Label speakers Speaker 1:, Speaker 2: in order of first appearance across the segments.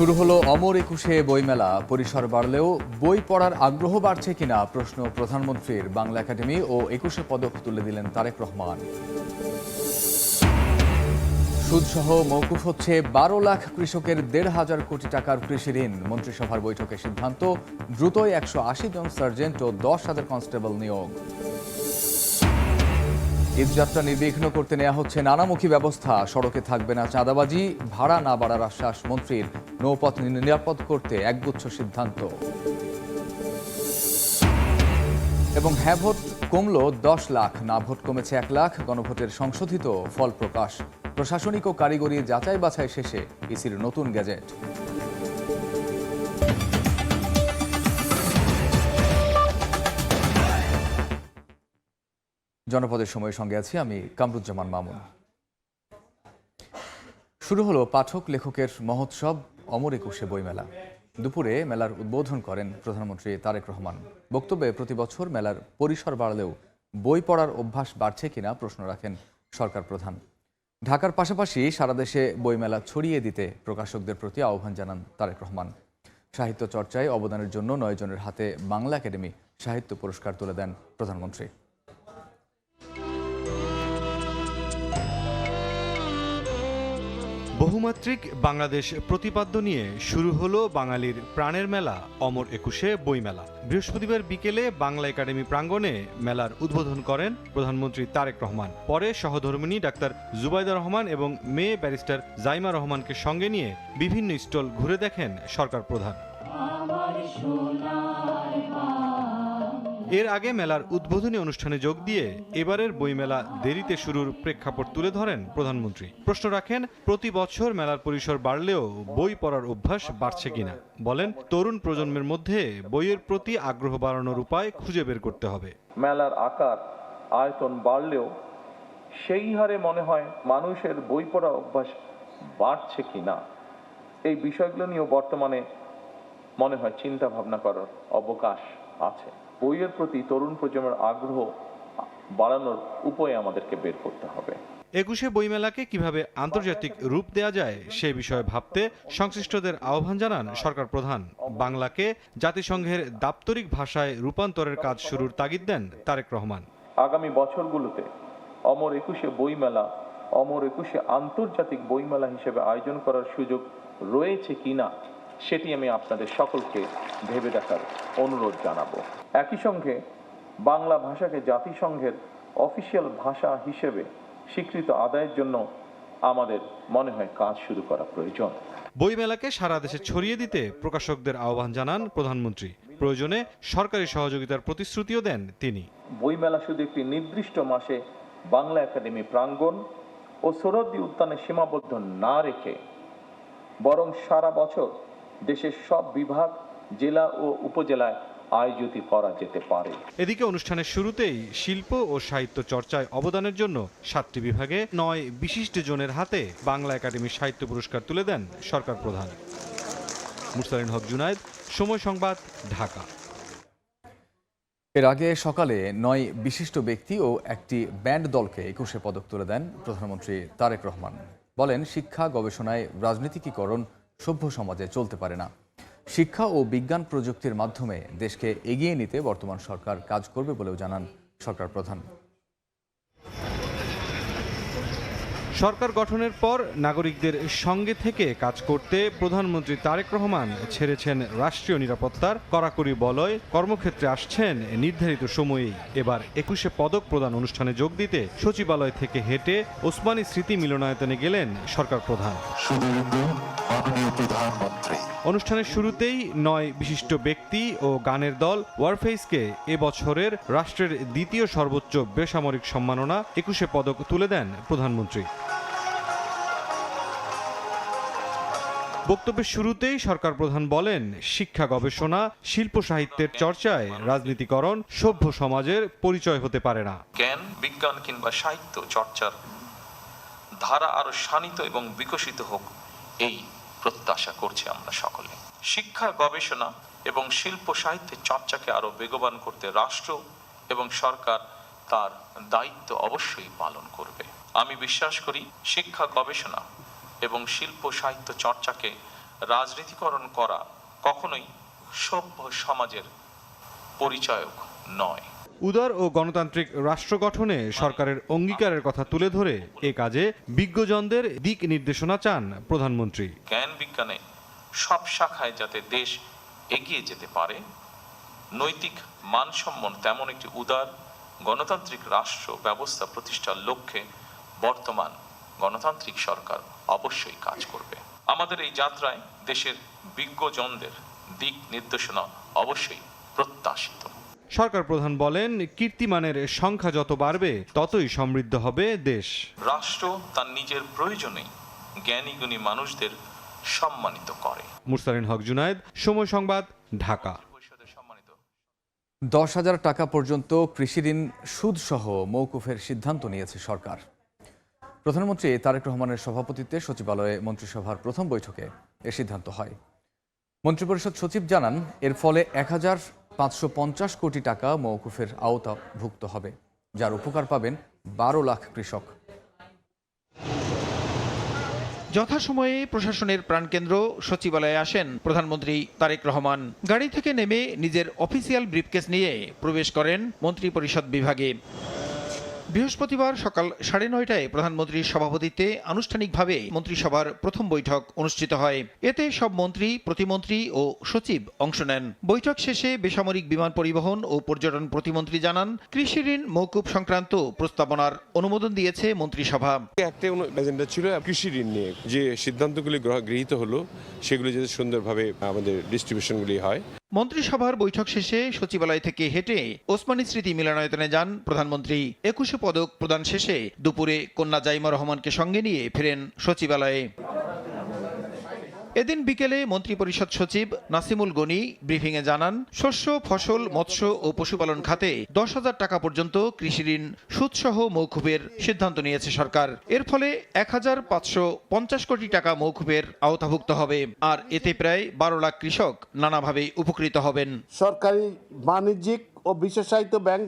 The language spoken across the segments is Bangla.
Speaker 1: শুরু হলো অমর একুশে বইমেলা। পরিসর বাড়লেও বই পড়ার আগ্রহ বাড়ছে কিনা প্রশ্ন প্রধানমন্ত্রীর। বাংলা একাডেমি ও একুশে পদক তুলে দিলেন তারেক রহমান। সুদসহ মওকুফ হচ্ছে 12 লাখ কৃষকের 1,500 কোটি টাকার কৃষি ঋণ। মন্ত্রিসভার বৈঠকে সিদ্ধান্ত, দ্রুতই 180 জন সার্জেন্ট ও 10,000 কনস্টেবল নিয়োগ। ঈদযাত্রা নির্বিঘ্ন করতে নেওয়া হচ্ছে নানামুখী ব্যবস্থা। সড়কে থাকবে না চাঁদাবাজি, ভাড়া না বাড়ার আশ্বাস মন্ত্রীর। নৌপথ নিরাপদ করতে একগুচ্ছ সিদ্ধান্ত। এবং হ্যাঁ ভোট কমলো 10 লাখ, না ভোট কমেছে 1 লাখ। গণভোটের সংশোধিত ফল প্রকাশ। প্রশাসনিক ও কারিগরি যাচাই বাছাই শেষে ইসির নতুন গ্যাজেট। জনপদের সময়ের সঙ্গে আছি আমি কামরুজ্জামান মামুন। শুরু হলো পাঠক লেখকের মহোৎসব অমর একুশে বইমেলা। দুপুরে মেলার উদ্বোধন করেন প্রধানমন্ত্রী তারেক রহমান। বক্তব্যে প্রতি বছর মেলার পরিসর বাড়লেও বই পড়ার অভ্যাস বাড়ছে কিনা প্রশ্ন রাখেন সরকার প্রধান। ঢাকার পাশাপাশি সারা দেশে বইমেলা ছড়িয়ে দিতে প্রকাশকদের প্রতি আহ্বান জানান তারেক রহমান। সাহিত্য চর্চায় অবদানের জন্য 9 জনের হাতে বাংলা একাডেমি সাহিত্য পুরস্কার তুলে দেন প্রধানমন্ত্রী।
Speaker 2: বহুমাত্রিক বাংলাদেশ প্রতিপাদ্য নিয়ে শুরু হলো বাঙালির প্রাণের মেলা অমর একুশে বইমেলা। বৃহস্পতিবার বিকেলে বাংলা একাডেমি প্রাঙ্গণে মেলার উদ্বোধন করেন প্রধানমন্ত্রী তারেক রহমান। পরে সহধর্মিণী ডাক্তার জুবাইদা রহমান এবং মেয়ে ব্যারিস্টার জাইমা রহমানকে সঙ্গে নিয়ে বিভিন্ন স্টল ঘুরে দেখেন সরকার প্রধান। এর আগে মেলার উদ্বোধনী অনুষ্ঠানে যোগ দিয়ে এবারের বইমেলা দেরিতে শুরুর প্রেক্ষাপট তুলে ধরেন প্রধানমন্ত্রী। প্রশ্ন রাখেন, প্রতি বছর মেলার পরিসর বাড়লেও বই পড়ার অভ্যাস বাড়ছে কিনা। বলেন, তরুণ প্রজন্মের মধ্যে বইয়ের প্রতি আগ্রহ বাড়ানোর উপায় খুঁজে বের করতে হবে।
Speaker 3: মেলার আকার আয়তন বাড়লেও সেই হারে মনে হয় মানুষের বই পড়া অভ্যাস বাড়ছে কিনা, এই বিষয়গুলো নিয়েও বর্তমানে মনে হয় চিন্তা ভাবনা করার অবকাশ আছে। বইয়ের প্রতি তরুণ প্রজন্মের আগ্রহ বাড়ানোর উপায় আমাদেরকে বের করতে হবে।
Speaker 2: একুশে বইমেলাকে কিভাবে আন্তর্জাতিক রূপ দেয়া যায় সে বিষয়ে ভাবতে সংশ্লিষ্টদের আহ্বান জানান সরকার প্রধান। বাংলাকে জাতিসংঘের দাপ্তরিক ভাষায় রূপান্তরের কাজ শুরুর তাগিদ দেন তারেক রহমান।
Speaker 3: আগামী বছরগুলোতে অমর একুশে বইমেলা অমর একুশে আন্তর্জাতিক বইমেলা হিসেবে আয়োজন করার সুযোগ রয়েছে কিনা সেটি আমি আপনাদের সকলকে ভেবে দেখার অনুরোধ জানাবো। একই সঙ্গে বাংলা ভাষাকে জাতিসংঘের অফিসিয়াল ভাষা হিসেবে স্বীকৃত আদায়ের জন্য আমাদের মনে হয় কাজ শুরু করা প্রয়োজন।
Speaker 2: বইমেলাকে সারা দেশে ছড়িয়ে দিতে প্রকাশকদের আহ্বান জানান প্রধানমন্ত্রী। প্রয়োজনে সরকারি সহযোগিতার প্রতিশ্রুতিও দেন তিনি।
Speaker 3: বইমেলা শুধু একটি নির্দিষ্ট মাসে বাংলা একাডেমি প্রাঙ্গণ ও সোহরাওয়ার্দী উদ্যানে সীমাবদ্ধ না রেখে বরং সারা বছর দেশের সব বিভাগ, জেলা ও উপজেলায় আয়োজিত করা যেতে পারে।
Speaker 2: এদিকে অনুষ্ঠানের শুরুতেই শিল্প ও সাহিত্য চর্চায় অবদানের জন্য 7টি বিভাগে 9 বিশিষ্ট জনের হাতে বাংলা একাডেমি সাহিত্য পুরস্কার তুলে দেন সরকার প্রধান। মুরসালিন হক জুনায়েদ, সময় সংবাদ, ঢাকা।
Speaker 1: এর আগে সকালে 9 বিশিষ্ট ব্যক্তি ও একটি ব্যান্ড দলকে 21 পদক তুলে দেন প্রধানমন্ত্রী তারেক রহমান। বলেন, শিক্ষা গবেষণায় রাজনীতিকীকরণ সভ্য সমাজে চলতে পারে না। শিক্ষা ও বিজ্ঞান প্রযুক্তির মাধ্যমে দেশকে এগিয়ে নিতে বর্তমান সরকার কাজ করবে বলেও জানান সরকার প্রধান।
Speaker 2: সরকার গঠনের পর নাগরিকদের সঙ্গে থেকে কাজ করতে প্রধানমন্ত্রী তারেক রহমান ছেড়েছেন রাষ্ট্রীয় নিরাপত্তার কড়াকড়ি বলয়। কর্মক্ষেত্রে আসছেন নির্ধারিত সময়েই। এবার 21 পদক প্রদান অনুষ্ঠানে যোগ দিতে সচিবালয় থেকে হেঁটে ওসমানী স্মৃতি মিলনায়তনে গেলেন সরকার প্রধান। অনুষ্ঠানের শুরুতেই 9 বিশিষ্ট ব্যক্তি ও গানের দল ওয়ারফেইসকে এবছরের রাষ্ট্রের দ্বিতীয় সর্বোচ্চ বেসামরিক সম্মাননা 21 পদক তুলে দেন প্রধানমন্ত্রী। বক্তব্যের শুরুতেই সরকার প্রধান বলেন, শিক্ষা গবেষণা, শিল্প সাহিত্যের চর্চায় রাজনীতিকরণ সভ্য সমাজের পরিচয় হতে পারে না।
Speaker 4: জ্ঞান, বিজ্ঞান কিংবা সাহিত্য চর্চার ধারা আরো শানিত এবং বিকশিত হোক, এই প্রত্যাশা করছি আমরা সকলে। শিক্ষা, গবেষণা এবং শিল্প সাহিত্যের চর্চাকে আরো বেগবান করতে রাষ্ট্র এবং সরকার তার দায়িত্ব অবশ্যই পালন করবে। আমি বিশ্বাস করি শিক্ষা, গবেষণা এবং শিল্প সাহিত্য চর্চাকে রাজনীতিকরণ করা কখনোই সভ্য সমাজের পরিচায়ক নয়।
Speaker 2: উদার ও গণতান্ত্রিক রাষ্ট্র গঠনে সরকারের অঙ্গীকারের কথা তুলে ধরে এ কাজে বিজ্ঞজনদের দিক নির্দেশনা চান প্রধানমন্ত্রী।
Speaker 4: জ্ঞান বিজ্ঞানে সব শাখায় যাতে দেশ এগিয়ে যেতে পারে, নৈতিক মানসম্পন্ন তেমন একটি উদার গণতান্ত্রিক রাষ্ট্র ব্যবস্থা প্রতিষ্ঠার লক্ষ্যে বর্তমান গণতান্ত্রিক সরকার অবশ্যই কাজ করবে। আমাদের এই যাত্রায় দেশের বিজ্ঞজনদের দিক নির্দেশনা অবশ্যই প্রত্যাশিত।
Speaker 2: সরকার প্রধান বলেন, কীর্তিমানের সংখ্যা যত বাড়বে ততই সমৃদ্ধ হবে দেশ।
Speaker 4: রাষ্ট্র তার নিজের প্রয়োজনেই জ্ঞানী গুণী মানুষদের সম্মানিত করে।
Speaker 2: মুরসালিন হক জুনায়েদ, সময় সংবাদ, ঢাকা।
Speaker 1: 10,000 টাকা পর্যন্ত কৃষি ঋণ সুদসহ মওকুফের সিদ্ধান্ত নিয়েছে সরকার। প্রধানমন্ত্রী তারেক রহমানের সভাপতিত্বে সচিবালয়ে মন্ত্রিসভার প্রথম বৈঠকে এ সিদ্ধান্ত হয়। মন্ত্রিপরিষদ সচিব জানান, এর ফলে 1,550 কোটি টাকা মওকুফের আওতাভুক্ত হবে, যার উপকার পাবেন 12 লাখ কৃষক।
Speaker 5: যথাসময়ে প্রশাসনের প্রাণকেন্দ্র সচিবালয়ে আসেন প্রধানমন্ত্রী তারেক রহমান। গাড়ি থেকে নেমে নিজের অফিসিয়াল ব্রিফকেস নিয়ে প্রবেশ করেন মন্ত্রিপরিষদ বিভাগে। বৃহস্পতিবার সকাল 9:30টায় প্রধানমন্ত্রীর সভাপতিত্বে আনুষ্ঠানিকভাবে মন্ত্রিসভার প্রথম বৈঠক অনুষ্ঠিত হয়। এতে সব মন্ত্রী, প্রতিমন্ত্রী ও সচিব অংশ নেন। বৈঠক শেষে বেসামরিক বিমান পরিবহন ও পর্যটন প্রতিমন্ত্রী জানান, কৃষি ঋণ মওকুফ সংক্রান্ত প্রস্তাবনার অনুমোদন দিয়েছে মন্ত্রিসভা।
Speaker 6: একটা এজেন্ডা ছিল কৃষি ঋণ নিয়ে, যে সিদ্ধান্তগুলি গৃহীত হলো সেগুলি যাতে সুন্দরভাবে আমাদের ডিস্ট্রিবিউশনগুলি হয়।
Speaker 5: মন্ত্রিসভার বৈঠক শেষে সচিবালয় থেকে হেঁটে ওসমানী স্মৃতি মিলনায়তনে যান প্রধানমন্ত্রী। 21 পদক প্রদান শেষে দুপুরে কন্যা জাইমা রহমানকে সঙ্গে নিয়ে ফেরেন সচিবালয়ে। এদিন বিকেলে মন্ত্রিপরিষদ সচিব নাসিমুল গনি ব্রিফিংয়ে জানান, শস্য, ফসল, মৎস্য ও পশুপালন খাতে 10,000 টাকা পর্যন্ত কৃষি ঋণ সুদসহ মওকুফের সিদ্ধান্ত নিয়েছে সরকার। এর ফলে 1,550 কোটি টাকা মওকুফের আওতাভুক্ত হবে, আর এতে প্রায় 12 লাখ কৃষক নানাভাবে উপকৃত হবেন।
Speaker 7: সরকারি বাণিজ্যিক ও বিশেষায়িত ব্যাংক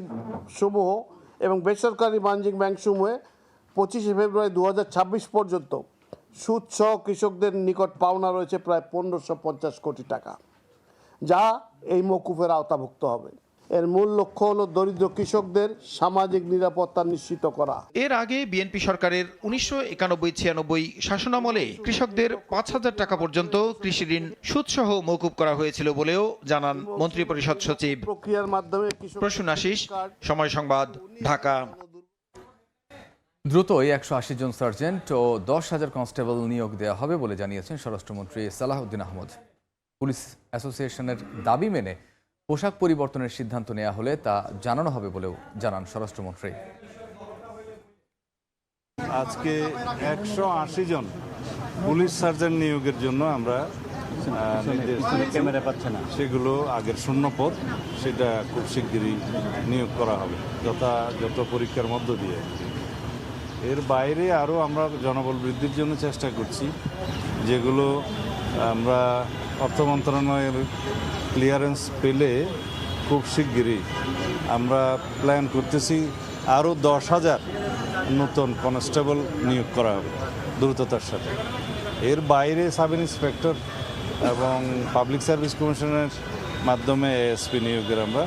Speaker 7: সমূহ এবং বেসরকারি বাণিজ্যিক ব্যাংক সমূহে 25 ফেব্রুয়ারি 2026 পর্যন্ত সুদ সহ কৃষকদের নিকট পাওনা রয়েছে প্রায় 1,550 কোটি টাকা, যা এই মওকুফের আওতাভুক্ত হবে। এর মূল লক্ষ্য হলো দরিদ্র কৃষকদের সামাজিক নিরাপত্তা নিশ্চিত করা।
Speaker 5: এর আগে বিএনপি সরকারের 1991-96 শাসনামলে কৃষকদের 5,000 টাকা পর্যন্ত কৃষি ঋণ সুদসহ মওকুফ করা হয়েছিল বলেও জানান মন্ত্রিপরিষদ সচিব।
Speaker 7: প্রক্রিয়ার মাধ্যমে
Speaker 5: প্রসূন আশিস, সময় সংবাদ, ঢাকা।
Speaker 1: দ্রুতই 180 জন সার্জেন্ট ও 10,000 কনস্টেবল নিয়োগ দেওয়া হবে বলে জানিয়েছেন স্বরাষ্ট্রমন্ত্রী সালাহউদ্দিন আহমদ। পুলিশ অ্যাসোসিয়েশনের দাবি মেনে পোশাক পরিবর্তনের সিদ্ধান্ত নেওয়া হলে তা জানানো হবে বলেও জানান স্বরাষ্ট্রমন্ত্রী।
Speaker 8: আজকে 180 জন পুলিশ সার্জেন্ট নিয়োগের জন্য আমরা ক্যামেরা পাচ্ছে না, সেগুলো আগের শূন্য পদ, সেটা খুব শিগগিরই নিয়োগ করা হবে যত পরীক্ষার মধ্য দিয়ে। এর বাইরে আরও আমরা জনবল বৃদ্ধির জন্য চেষ্টা করছি, যেগুলো আমরা অর্থ মন্ত্রণালয়ের ক্লিয়ারেন্স পেলে খুব শিগগিরই আমরা প্ল্যান করতেছি আরও 10,000 নতুন কনস্টেবল নিয়োগ করা হবে দ্রুততার সাথে। এর বাইরে সাব ইন্সপেক্টর এবং পাবলিক সার্ভিস কমিশনের মাধ্যমে এএসপি নিয়োগের আমরা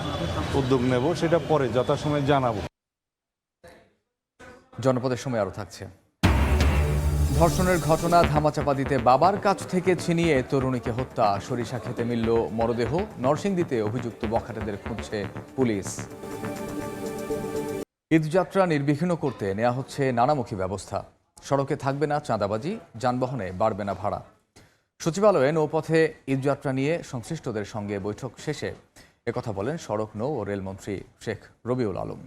Speaker 8: উদ্যোগ নেব, সেটা পরে যথাসময়ে জানাবো।
Speaker 1: জনপদের সময় আরও থাকছে। ধর্ষণের ঘটনা ধামাচাপা দিতে বাবার কাছ থেকে ছিনিয়ে তরুণীকে হত্যা, সরিষা খেতে মিলল মরদেহ। নরসিংদীতে অভিযুক্ত বখাটেদের খুঁজছে পুলিশ। ঈদযাত্রা নির্বিঘ্ন করতে নেওয়া হচ্ছে নানামুখী ব্যবস্থা। সড়কে থাকবে না চাঁদাবাজি, যানবাহনে বাড়বে না ভাড়া। সচিবালয়ে নৌপথে ঈদযাত্রা নিয়ে সংশ্লিষ্টদের সঙ্গে বৈঠক শেষে একথা বলেন সড়ক, নৌ ও রেলমন্ত্রী শেখ রবিউল আলম।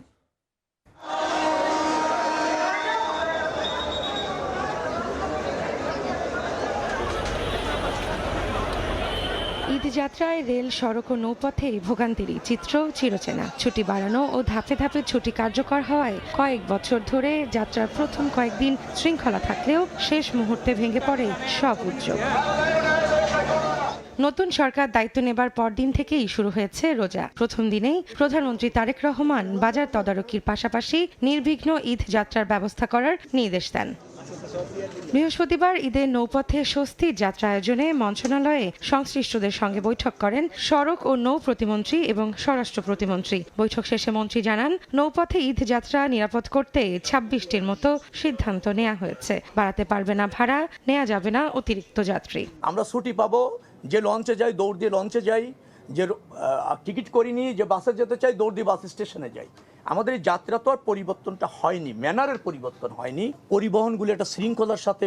Speaker 9: ঈদযাত্রায় রেল, সড়ক ও নৌপথে ভোগান্তির চিত্র চিরচেনা। ছুটি বাড়ানো ও ধাপে ধাপে ছুটি কার্যকর হওয়ায় কয়েক বছর ধরে যাত্রার প্রথম কয়েকদিন শৃঙ্খলা থাকলেও শেষ মুহূর্তে ভেঙে পড়ে সব উদ্যোগ। নতুন সরকার দায়িত্ব নেবার পরদিন থেকেই শুরু হয়েছে রোজা। প্রথম দিনেই প্রধানমন্ত্রী তারেক রহমান বাজার তদারকির পাশাপাশি নির্বিঘ্ন ঈদ যাত্রার ব্যবস্থা করার নির্দেশ দেন। বৃহস্পতিবার ঈদের নৌপথে স্বস্তির যাত্রা আয়োজনে মন্ত্রণালয়ে সংশ্লিষ্টদের সঙ্গে বৈঠক করেন সড়ক ও নৌ প্রতিমন্ত্রী এবং স্বরাষ্ট্র প্রতিমন্ত্রী। বৈঠক শেষে মন্ত্রী জানান, নৌপথে ঈদ যাত্রা নিরাপদ করতে 26টির মতো সিদ্ধান্ত নেওয়া হয়েছে। বাড়াতে পারবে না ভাড়া, নেওয়া যাবে না অতিরিক্ত যাত্রী।
Speaker 10: আমরা ছুটি পাবো, যে লঞ্চে যাই দৌড় দিয়ে লঞ্চে যাই, যে টিকিট করিনি, যে বাসে যেতে চাই দৌড় দিয়ে বাস স্টেশনে যাই। আমাদের এই যাত্রা তো আর পরিবর্তনটা হয়নি, ম্যানারের পরিবর্তন হয়নি। পরিবহনগুলো একটা শৃঙ্খলার সাথে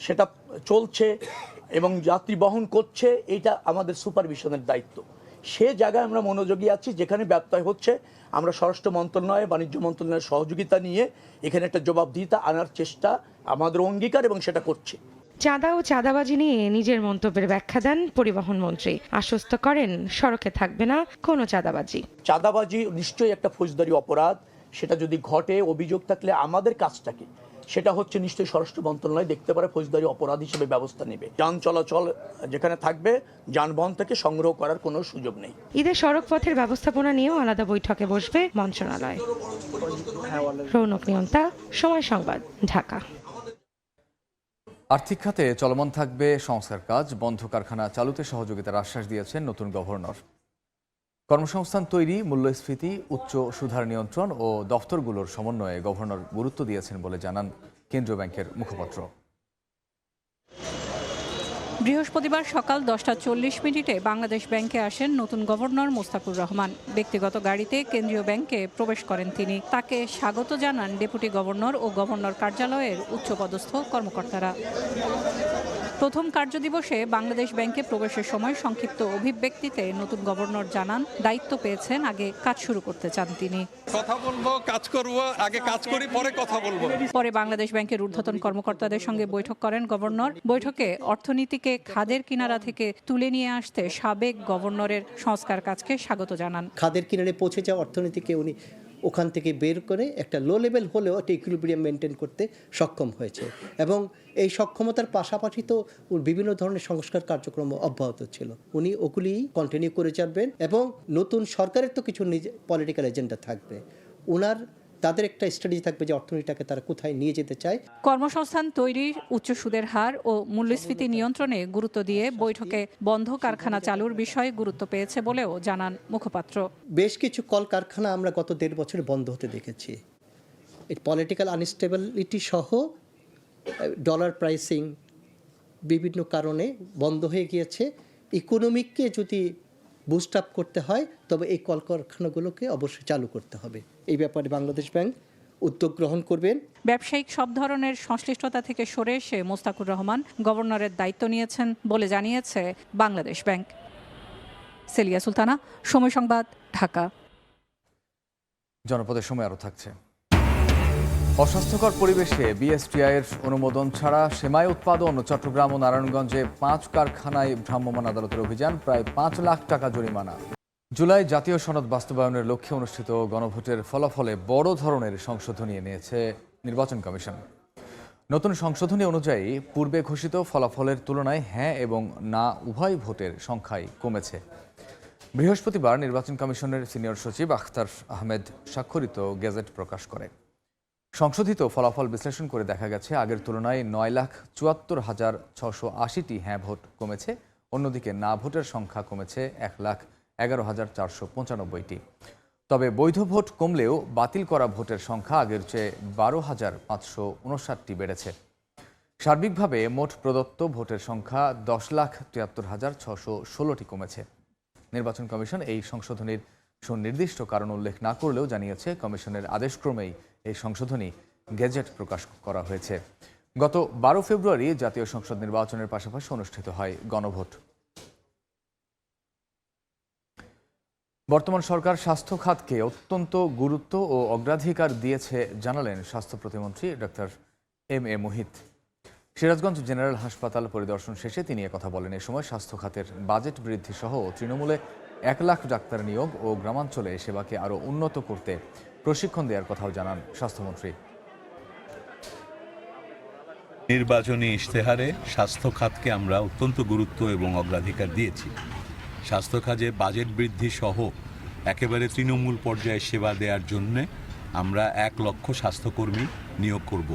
Speaker 10: সেটা চলছে এবং যাত্রী বহন করছে, এটা আমাদের সুপারভিশনের দায়িত্ব। সে জায়গায় আমরা মনোযোগী আছি। যেখানে ব্যত্যয় হচ্ছে আমরা স্বরাষ্ট্র মন্ত্রণালয়, বাণিজ্য মন্ত্রণালয়ের সহযোগিতা নিয়ে এখানে একটা জবাবদিহিতা আনার চেষ্টা আমাদের অঙ্গীকার এবং সেটা করছে।
Speaker 9: চাঁদা ও চাঁদাবাজি নিয়ে নিজের মন্তব্যের ব্যাখ্যা দেন পরিবহন মন্ত্রী। আশ্বস্ত করেন, সড়কে থাকবে না কোনো চাঁদাবাজি।
Speaker 10: চাঁদাবাজি নিশ্চয়ই একটা ফৌজদারি অপরাধ। সেটা যদি ঘটে, অভিযোগ থাকলে আমাদের কাজটাকে সেটা হচ্ছে নিশ্চয়ই স্বরাষ্ট্র মন্ত্রণালয় দেখতে পারে, ফৌজদারি অপরাধ হিসেবে ব্যবস্থা নেবে। যান চলাচল যেখানে থাকবে, যানবাহন থেকে সংগ্রহ করার কোনো সুযোগ নেই।
Speaker 9: ঈদের সড়ক পথের ব্যবস্থাপনা নিয়েও আলাদা বৈঠকে বসবে মন্ত্রণালয়। রৌনক নিয়ন্তা, সময় সংবাদ, ঢাকা।
Speaker 1: আর্থিক খাতে চলমান থাকবে সংস্কার কাজ। বন্ধ কারখানা চালুতে সহযোগিতার আশ্বাস দিয়েছেন নতুন গভর্নর। কর্মসংস্থান তৈরি, মূল্যস্ফীতি, উচ্চ সুদহার নিয়ন্ত্রণ ও দফতরগুলোর সমন্বয়ে গভর্নর গুরুত্ব দিয়েছেন বলে জানান কেন্দ্রীয় ব্যাংকের মুখপাত্র।
Speaker 11: বৃহস্পতিবার সকাল 10:40 বাংলাদেশ ব্যাংকে আসেন নতুন গভর্নর মোস্তাকুর রহমান। ব্যক্তিগত গাড়িতে কেন্দ্রীয় ব্যাংকে প্রবেশ করেন তিনি। তাকে স্বাগত জানান ডেপুটি গভর্নর ও গভর্নর কার্যালয়ের উচ্চপদস্থ কর্মকর্তারা। প্রথম কার্যদিবসে বাংলাদেশ ব্যাংকে প্রবেশের সময় সংক্ষিপ্ত অভিব্যক্তিতে নতুন গভর্নর জানান, দায়িত্ব পেয়েছেন, আগে কাজ শুরু করতে চান তিনি।
Speaker 12: কথা বলবো, কাজ করব, আগে কাজ করি পরে কথা বলবো।
Speaker 11: পরে বাংলাদেশ ব্যাংকের ঊর্ধ্বতন কর্মকর্তাদের সঙ্গে বৈঠক করেন গভর্নর। বৈঠকে অর্থনীতিকে খাদের কিনারা থেকে তুলে নিয়ে আসতে সাবেক গভর্নরের সংস্কার কাজকে স্বাগত জানান।
Speaker 13: খাদের কিনারে পৌঁছে যাওয়া অর্থনীতিকে উনি ওখান থেকে বের করে একটা লো লেভেল হলেও একটা ইকুইলিব্রিয়াম মেনটেন করতে সক্ষম হয়েছে এবং এই সক্ষমতার পাশাপাশি তো বিভিন্ন ধরনের সংস্কার কার্যক্রম অব্যাহত ছিল। উনি ওগুলি কন্টিনিউ করে যাবেন এবং নতুন সরকারের তো কিছু পলিটিক্যাল এজেন্ডা থাকবে। ওনার তাদের একটা স্ট্র্যাটেজি থাকবে যে অর্থনীতিটাকে তারা কোথায় নিয়ে যেতে চায়।
Speaker 11: কর্মসংস্থান তৈরির, উচ্চ সুদের হার ও মূল্যস্ফীতি নিয়ন্ত্রণে গুরুত্ব দিয়ে বৈঠকে বন্ধ কারখানা চালুর বিষয়ে গুরুত্ব পেয়েছে বলেও জানান মুখপাত্র।
Speaker 13: বেশ কিছু কল কারখানা আমরা গত 1.5 বছরে বন্ধ হতে দেখেছি। এই পলিটিক্যাল আনস্টেবিলিটি সহ ডলার প্রাইসিং বিভিন্ন কারণে বন্ধ হয়ে গিয়েছে। ইকোনমিককে যদি বুস্ট আপ করতে হয় তবে এই কলকারখানাগুলোকে অবশ্যই চালু করতে হবে। এই ব্যাপারে বাংলাদেশ ব্যাংক উদ্যোগ গ্রহণ করবেন।
Speaker 11: ব্যবসায়িক সব ধরনের সংশ্লিষ্টতা থেকে সরে এসে মোস্তাকুর রহমান গভর্নরের দায়িত্ব নিয়েছেন বলে জানিয়েছে বাংলাদেশ ব্যাংক। সেলিয়া সুলতানা, সময় সংবাদ, ঢাকা।
Speaker 1: জনপদের সময় আরও থাকছে। অস্বাস্থ্যকর পরিবেশে বিএসটিআইয়ের অনুমোদন ছাড়া সেমাই উৎপাদন চট্টগ্রাম ও নারায়ণগঞ্জে 5 কারখানায় ভ্রাম্যমাণ আদালতের অভিযান, প্রায় 5 লাখ টাকা জরিমানা। জুলাই জাতীয় সনদ বাস্তবায়নের লক্ষ্যে অনুষ্ঠিত গণভোটের ফলাফলে বড় ধরনের সংশোধনী এনেছে নির্বাচন কমিশন। নতুন সংশোধনী অনুযায়ী পূর্বে ঘোষিত ফলাফলের তুলনায় হ্যাঁ এবং না উভয় ভোটের সংখ্যাই কমেছে। বৃহস্পতিবার নির্বাচন কমিশনের সিনিয়র সচিব আখতার আহমেদ স্বাক্ষরিত গেজেট প্রকাশ করে। সংশোধিত ফলাফল বিশ্লেষণ করে দেখা গেছে আগের তুলনায় 9,74,680টি হ্যাঁ ভোট কমেছে, অন্যদিকে না ভোটের সংখ্যা কমেছে 1,11,495টি। তবে বৈধ ভোট কমলেও বাতিল করা ভোটের সংখ্যা আগের চেয়ে 12,559টি বেড়েছে। সার্বিকভাবে মোট প্রদত্ত ভোটের সংখ্যা 10,73,616টি কমেছে। নির্বাচন কমিশন এই সংশোধনীর সুনির্দিষ্ট কারণ উল্লেখ না করলেও জানিয়েছে কমিশনের আদেশক্রমেই এই সংশোধনী গেজেট প্রকাশ করা হয়েছে। গত 12 ফেব্রুয়ারি জাতীয় সংসদ নির্বাচনের পাশাপাশি অনুষ্ঠিত হয় গণভোট। বর্তমান সরকার স্বাস্থ্য খাতকে অত্যন্ত গুরুত্ব ও অগ্রাধিকার দিয়েছে জানালেন স্বাস্থ্য প্রতিমন্ত্রী doctor M A Muhith. Sirajganj general হাসপাতাল পরিদর্শন শেষে তিনি কথা বলেন। এ সময় স্বাস্থ্য খাতের বাজেট বৃদ্ধি সহ তৃণমূলে 1 লাখ ডাক্তার নিয়োগ ও গ্রামাঞ্চলে সেবাকে আরও উন্নত করতে প্রশিক্ষণ দেওয়ার কথাও জানান স্বাস্থ্যমন্ত্রী।
Speaker 14: নির্বাচনী ইশতেহারে স্বাস্থ্য খাতকে আমরা অত্যন্ত গুরুত্ব এবং অগ্রাধিকার দিয়েছি। স্বাস্থ্য খাতে বাজেট বৃদ্ধি সহ একেবারে তৃণমূল পর্যায়ে সেবা দেওয়ার জন্য আমরা 1 লক্ষ স্বাস্থ্যকর্মী নিয়োগ করব।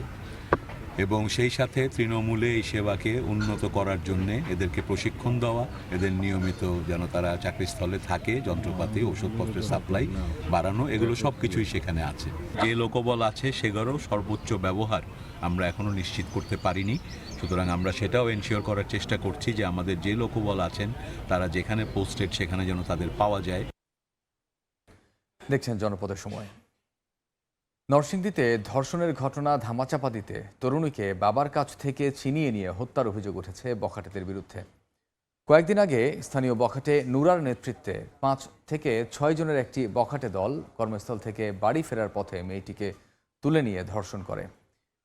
Speaker 14: এবং সেই সাথে তৃণমূলে এই সেবাকে উন্নত করার জন্য এদেরকে প্রশিক্ষণ দেওয়া, এদের নিয়মিত যেন তারা চাকরিস্থলে থাকে, যন্ত্রপাতি ওষুধপত্রের সাপ্লাই বাড়ানো, এগুলো সব কিছুই সেখানে আছে। যে লোকবল আছে সেগুলোরও সর্বোচ্চ ব্যবহার আমরা এখনও নিশ্চিত করতে পারিনি। সুতরাং আমরা সেটাও এনশিওর করার চেষ্টা করছি যে আমাদের যে লোকবল আছেন তারা যেখানে পোস্টেড সেখানে যেন তাদের পাওয়া যায়।
Speaker 1: দেখছেন জনপদের সময়। নরসিংদীতে ধর্ষণের ঘটনা ধামাচাপা দিতে তরুণীকে বাবার কাছ থেকে ছিনিয়ে নিয়ে হত্যার অভিযোগ উঠেছে বখাটেদের বিরুদ্ধে। কয়েকদিন আগে স্থানীয় বখাটে নুরার নেতৃত্বে 5 থেকে 6 জনের একটি বখাটে দল কর্মস্থল থেকে বাড়ি ফেরার পথে মেয়েটিকে তুলে নিয়ে ধর্ষণ করে।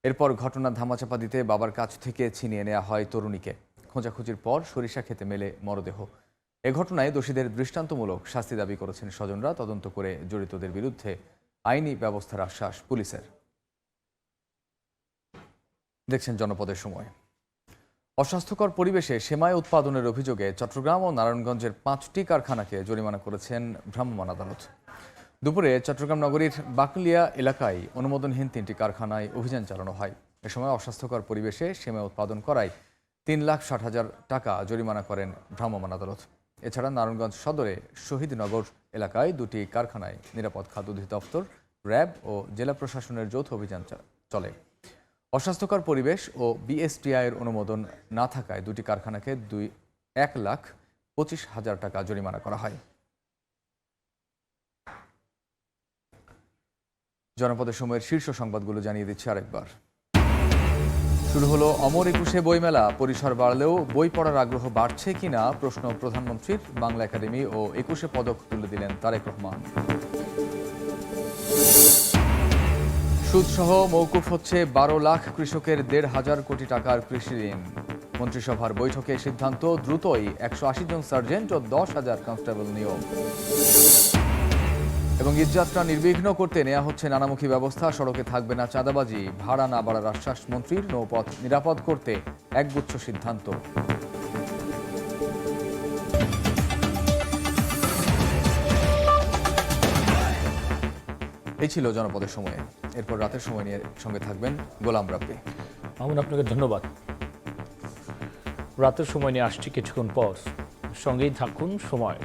Speaker 1: এরপর ঘটনা ধামাচাপা দিতে বাবার কাছ থেকে ছিনিয়ে নেওয়া হয় তরুণীকে। খোঁজাখুঁজির পর সরিষা খেতে মেলে মরদেহ। এ ঘটনায় দোষীদের দৃষ্টান্তমূলক শাস্তি দাবি করেছেন স্বজনরা। তদন্ত করে জড়িতদের বিরুদ্ধে আইনি ব্যবস্থার আশ্বাস পুলিশের। দেখছেন জনপদের সময়। অস্বাস্থ্যকর পরিবেশে সেমাই উৎপাদনের অভিযোগে চট্টগ্রাম ও নারায়ণগঞ্জের 5টি কারখানাকে জরিমানা করেছেন ভ্রাম্যমাণ আদালত। দুপুরে চট্টগ্রাম নগরীর বাকলিয়া এলাকায় অনুমোদনহীন 3টি কারখানায় অভিযান চালানো হয়। এ সময় অস্বাস্থ্যকর পরিবেশে সেমাই উৎপাদন করায় 3,60,000 টাকা জরিমানা করেন ভ্রাম্যমাণ আদালত। এছাড়া নারায়ণগঞ্জ সদরে শহীদনগর এলাকায় 2টি কারখানায় নিরাপদ খাদ্য অধিদপ্তর, র্যাব ও জেলা প্রশাসনের যৌথ অভিযান চলে। অস্বাস্থ্যকর পরিবেশ ও বিএসটিআইয়ের অনুমোদন না থাকায় 2টি কারখানাকে 1,25,000 টাকা জরিমানা করা হয়। জনপদের সময়ের শীর্ষ সংবাদগুলো জানিয়ে দিচ্ছি আরেকবার। শুরু হলো অমর একুশে বইমেলা। পরিসর বাড়লেও বই পড়ার আগ্রহ বাড়ছে কিনা প্রশ্ন প্রধানমন্ত্রীর। বাংলা একাডেমি ও 21 পদক তুলে দিলেন তারেক রহমান। সুদসহ মওকুফ হচ্ছে 12 লাখ কৃষকের 1,500 কোটি টাকার কৃষি ঋণ। মন্ত্রিসভার বৈঠকে সিদ্ধান্ত, দ্রুতই 180 জন সার্জেন্ট ও 10,000 কনস্টেবল নিয়োগ। এবং ঈদযাত্রা নির্বিঘ্ন করতে নেওয়া হচ্ছে নানামুখী ব্যবস্থা। সড়কে থাকবে না চাঁদাবাজি, ভাড়া না বাড়ার আশ্বাস মন্ত্রীর। নৌপথ নিরাপদ করতে একগুচ্ছ সিদ্ধান্ত। এই ছিল জনপদের সময়ে। এরপর রাতের সময় নিয়ে সঙ্গে থাকবেন গোলাম রাব্বি।
Speaker 15: মামুন, আপনাকে ধন্যবাদ। রাতের সময় নিয়ে আসছি কিছুক্ষণ পর, সঙ্গেই থাকুন সময়।